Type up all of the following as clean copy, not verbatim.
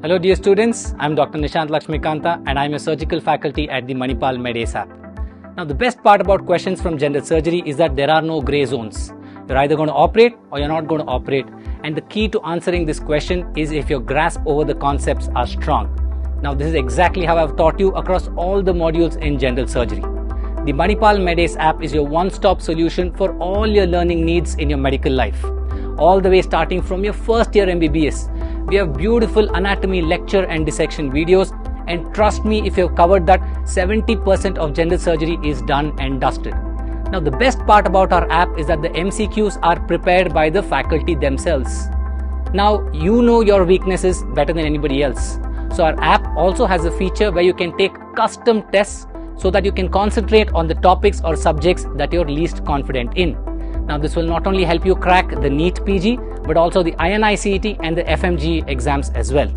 Hello dear students, I am Dr. Nishanth L and I am a surgical faculty at the Manipal MedAce app. Now the best part about questions from general surgery is that there are no grey zones. You're either going to operate or you're not going to operate, and the key to answering this question is if your grasp over the concepts are strong. Now this is exactly how I've taught you across all the modules in general surgery. The Manipal MedAce app is your one-stop solution for all your learning needs in your medical life. All the way starting from your first year MBBS. We have beautiful anatomy lecture and dissection videos, and trust me, if you've covered that, 70% of general surgery is done and dusted. Now the best part about our app is that the MCQs are prepared by the faculty themselves. Now you know your weaknesses better than anybody else. So our app also has a feature where you can take custom tests so that you can concentrate on the topics or subjects that you're least confident in. Now this will not only help you crack the NEET-PG but also the INI-CET and the FMG exams as well.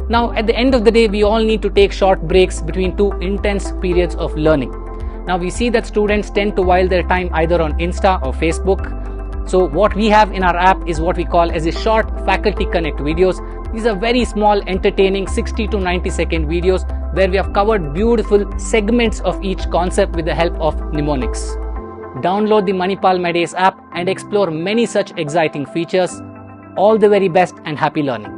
Now at the end of the day, we all need to take short breaks between two intense periods of learning. Now we see that students tend to while their time either on Insta or Facebook. So what we have in our app is what we call as a short faculty connect videos. These are very small, entertaining 60 to 90-second videos where we have covered beautiful segments of each concept with the help of mnemonics. Download the Manipal MedAce app and explore many such exciting features. All the very best and happy learning.